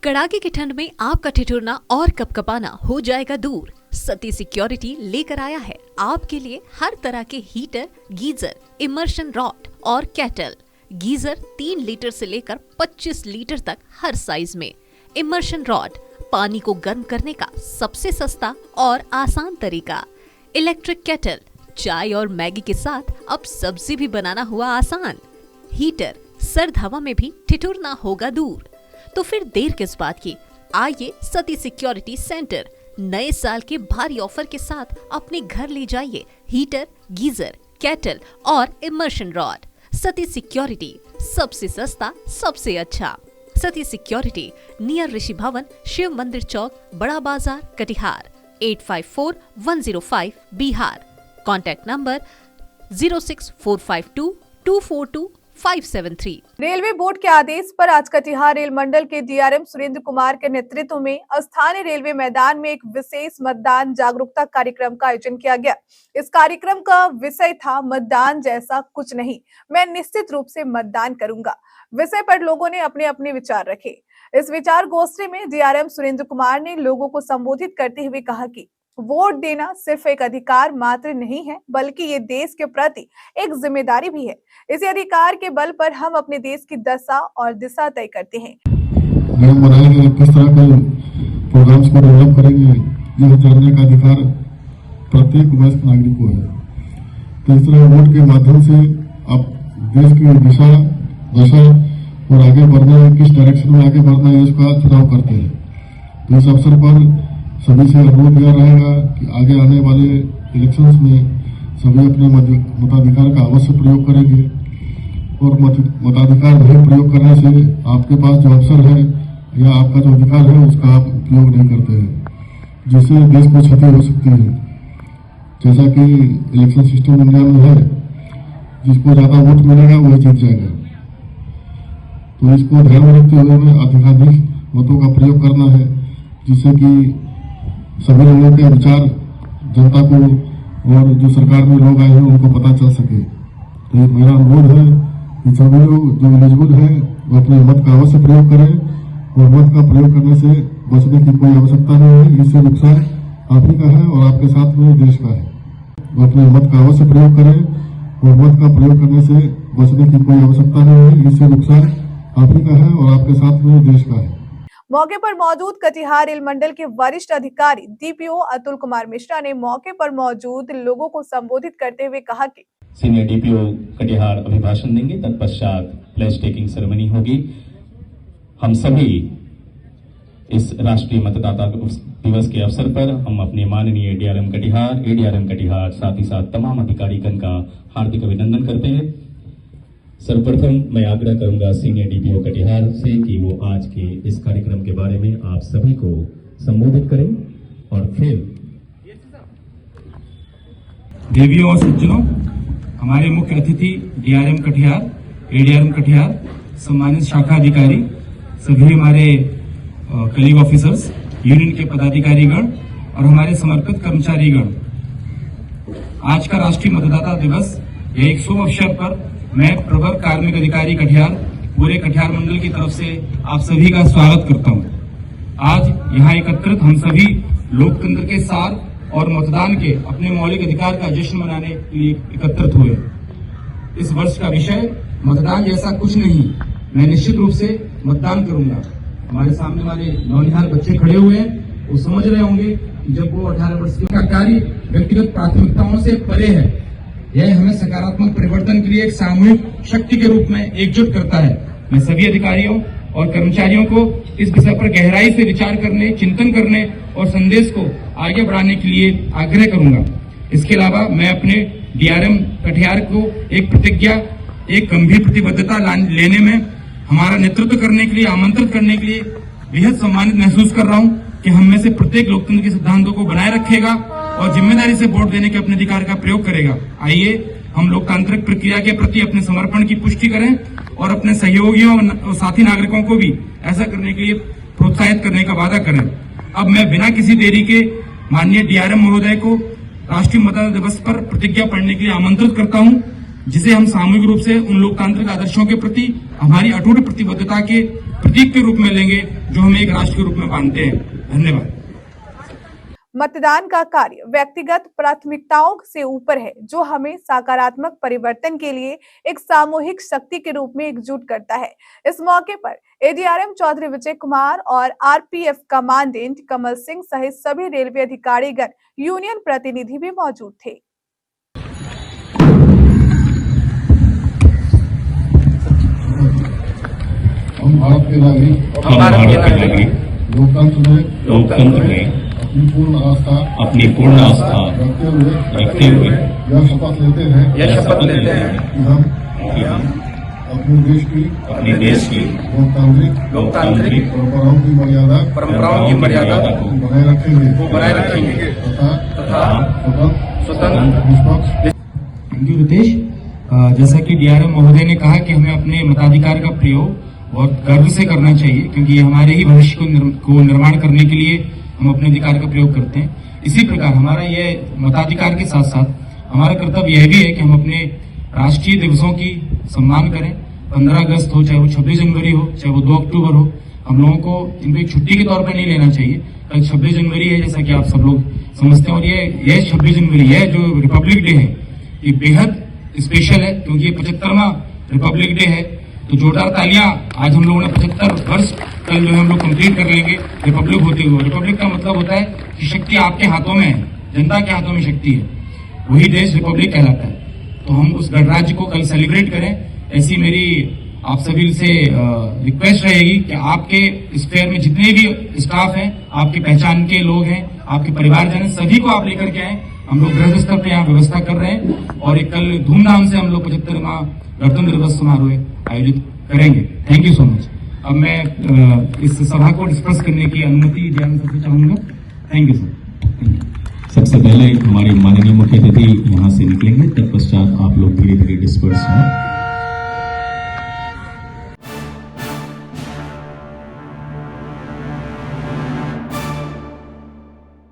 कड़ाके की ठंड में आपका ठिठुरना और कपकपाना हो जाएगा दूर। सती सिक्योरिटी लेकर आया है आपके लिए हर तरह के हीटर, गीजर, इमर्शन रॉड और केटल। गीजर 3 लीटर से लेकर 25 लीटर तक हर साइज में। इमर्शन रॉड पानी को गर्म करने का सबसे सस्ता और आसान तरीका। इलेक्ट्रिक केटल चाय और मैगी के साथ अब सब्जी भी बनाना हुआ आसान। हीटर सर्द हवा में भी ठिठुरना होगा दूर। तो फिर देर किस बात की, आइए सती सिक्योरिटी सेंटर नए साल के भारी ऑफर के साथ अपने घर ले जाइए हीटर, गीजर, केटल और इमर्शन रॉड। सती सिक्योरिटी सबसे सस्ता, सबसे अच्छा। सती सिक्योरिटी नियर ऋषि भवन, शिव मंदिर चौक, बड़ा बाजार, Katihar. 854105 Bihar. Contact number 06452242573। Railway board के आदेश पर आज कटिहार रेल मंडल के डीआरएम सुरेंद्र कुमार के नेतृत्व में स्थानीय रेलवे मैदान में एक विशेष मतदान जागरूकता कार्यक्रम का आयोजन किया गया। इस कार्यक्रम का विषय था मतदान जैसा कुछ नहीं, मैं निश्चित रूप से मतदान करूंगा। विषय पर लोगों ने अपने अपने विचार रखे। इस विचार गोष्ठी में डीआरएम सुरेंद्र कुमार ने लोगों को संबोधित करते हुए कहा कि वोट देना सिर्फ एक अधिकार मात्र नहीं है, बल्कि ये देश के प्रति एक जिम्मेदारी भी है। इसी अधिकार के बल पर हम अपने देश की दशा और दिशा तय करते हैं। नियम बनाएंगे, किस तरह के प्रोग्राम्स को डेवलप करेंगे, यह जानने का अधिकार प्रत्येक वयस्क नागरिक को है। तो इस तरह वोट के माध्यम से आप देश की दिशा, दशा और आगे बढ़ना है, किस डायरेक्शन में आगे बढ़ना है, इसका चुनाव करते हैं। तो इस अवसर पर सभी से अनुरोध यह रहेगा कि आगे आने वाले इलेक्शंस में सभी अपने मताधिकार का अवश्य प्रयोग करेंगे और मताधिकार नहीं प्रयोग करने से आपके पास जो अवसर है या आपका जो अधिकार है उसका आप उपयोग नहीं करते हैं, जिससे देश को क्षति हो सकती है। जैसा कि इलेक्शन सिस्टम इंडिया में है, जिसको ज्यादा वोट मिलेगा वही जीत जाएगा। तो इसको ध्यान में रखते हुए हमें अधिकाधिक मतों का प्रयोग करना है, जिससे कि सभी लोगों के विचार जनता को और जो सरकार में लोग आए हैं उनको पता चल सके। तो मेरा अनुरोध है कि सभी लोग जो एलिजिबल है वो अपने मत का अवश्य प्रयोग करें और मत का प्रयोग करने से बचने की कोई आवश्यकता नहीं है। इससे नुकसान आप ही का है और आपके साथ में देश का है। वो अपने मत का अवश्य प्रयोग करें और मत का प्रयोग करने से बचने की कोई आवश्यकता नहीं है। इससे नुकसान आप ही का है और आपके साथ में देश का है। मौके पर मौजूद कटिहार रेल मंडल के वरिष्ठ अधिकारी डीपीओ अतुल कुमार मिश्रा ने मौके पर मौजूद लोगों को संबोधित करते हुए कहा कि सीनियर डीपीओ कटिहार अभिभाषण देंगे, तत्पश्चात प्लेज टेकिंग सेरेमनी होगी। हम सभी इस राष्ट्रीय मतदाता दिवस के अवसर पर हम अपने माननीय डीआरएम कटिहार, एडीआरएम कटिहार, साथ ही साथ तमाम अधिकारीगण का हार्दिक अभिनंदन करते हैं। सर्वप्रथम मैं आग्रह करूंगा सीनियर डीपीओ कटिहार से कि वो आज के इस कार्यक्रम के बारे में आप सभी को संबोधित करें और फिर देवियों और सज्जनों, हमारे मुख्य अतिथि डीआरएम कटिहार, एडीआरएम कटिहार, सम्मानित शाखा अधिकारी, सभी हमारे कलीग ऑफिसर्स, यूनियन के पदाधिकारीगण और हमारे समर्पित कर्मचारीगण, आज का राष्ट्रीय मतदाता दिवस यह एक शुभ अवसर पर मैं प्रवर कार्मिक अधिकारी कटिहार पूरे कटिहार मंडल की तरफ से आप सभी का स्वागत करता हूं। आज यहाँ एकत्रित हम सभी लोकतंत्र के सार और मतदान के अपने मौलिक अधिकार का जश्न मनाने के लिए एकत्रित हुए। इस वर्ष का विषय मतदान जैसा कुछ नहीं, मैं निश्चित रूप से मतदान करूंगा। हमारे सामने वाले नौनिहाल बच्चे खड़े हुए हैं, वो समझ रहे होंगे कि जब वो 18 वर्ष का कार्य व्यक्तिगत प्राथमिकताओं से परे है, यह हमें सकारात्मक परिवर्तन के लिए एक सामूहिक शक्ति के रूप में एकजुट करता है। मैं सभी अधिकारियों और कर्मचारियों को इस विषय पर गहराई से विचार करने, चिंतन करने और संदेश को आगे बढ़ाने के लिए आग्रह करूंगा। इसके अलावा मैं अपने डीआरएम कटिहार को एक प्रतिज्ञा, एक गंभीर प्रतिबद्धता लेने में हमारा नेतृत्व करने के लिए, आमंत्रित करने के लिए बेहद सम्मानित महसूस कर रहा हूं कि हम में से प्रत्येक लोकतंत्र के सिद्धांतों को बनाए रखेगा और जिम्मेदारी से वोट देने के अपने अधिकार का प्रयोग करेगा। आइए हम लोकतांत्रिक प्रक्रिया के प्रति अपने समर्पण की पुष्टि करें और अपने सहयोगियों और साथी नागरिकों को भी ऐसा करने के लिए प्रोत्साहित करने का वादा करें। अब मैं बिना किसी देरी के माननीय डीआरएम महोदय को राष्ट्रीय मतदाता दिवस पर प्रतिज्ञा पढ़ने के लिए आमंत्रित करता हूं, जिसे हम सामूहिक रूप से उन लोकतांत्रिक आदर्शों के प्रति हमारी अटूट प्रतिबद्धता के प्रतीक के रूप में लेंगे, जो हम एक राष्ट्र के रूप में मानते हैं। धन्यवाद। मतदान का कार्य व्यक्तिगत प्राथमिकताओं से ऊपर है, जो हमें सकारात्मक परिवर्तन के लिए एक सामूहिक शक्ति के रूप में एकजुट करता है। इस मौके पर एडीआरएम चौधरी विजय कुमार और आरपीएफ कमांडेंट कमल सिंह सहित सभी रेलवे अधिकारीगण, यूनियन प्रतिनिधि भी मौजूद थे। हम भारत के नागरिक लोकतंत्र में अपनी पूर्ण आस्था रखते हुए यह शपथ लेते हैं कि हम अपने देश की लोकतांत्रिक परंपराओं की मर्यादा को बनाए रखेंगे तथा स्वतंत्र निष्पक्ष। Thank you Ritesh. जैसा कि डीआरएम महोदय ने कहा कि हमें अपने मताधिकार का प्रयोग बहुत गर्व से करना चाहिए, क्योंकि ये हमारे ही भविष्य को निर्माण करने के लिए हम अपने अधिकार का प्रयोग करते हैं। इसी प्रकार हमारा ये मताधिकार के साथ साथ हमारा कर्तव्य यह भी है कि हम अपने राष्ट्रीय दिवसों की सम्मान करें। 15 अगस्त हो, चाहे वो 26 जनवरी हो, चाहे वो 2 अक्टूबर हो, हम लोगों को इनको एक छुट्टी के तौर पर नहीं लेना चाहिए। कल 26 जनवरी है, जैसा कि आप सब लोग समझते हैं, और ये 26 जनवरी है जो रिपब्लिक डे है, ये बेहद स्पेशल है, क्योंकि ये 75वां रिपब्लिक डे है। तो जोरदार तालियां। आज हम लोगों ने 75 वर्ष कल जो है हम लोग कंप्लीट कर लेंगे रिपब्लिक होते हुए। रिपब्लिक का मतलब होता है कि शक्ति आपके हाथों में है, जनता के हाथों में शक्ति है, वही देश रिपब्लिक कहलाता है। तो हम उस गणराज्य को कल सेलिब्रेट करें, ऐसी मेरी आप सभी से रिक्वेस्ट रहेगी कि आपके स्पेयर में जितने भी स्टाफ हैं, आपकी पहचान के लोग हैं, आपके परिवारजन, सभी को आप लेकर के आए। हम लोग गृह स्तर पर यहाँ व्यवस्था कर रहे हैं और एक कल धूमधाम से हम लोग 75वां गणतंत्र दिवस समारोह आयोजित करेंगे। Thank you so much. अब मैं इस सभा को डिस्कस करने की अनुमति ध्यान से चाहूंगा। Thank you sir. सबसे पहले हमारे माननीय मुख्य अतिथि यहाँ से निकलेंगे, तत्पश्चात आप लोग धीरे धीरे डिस्पर्स हों।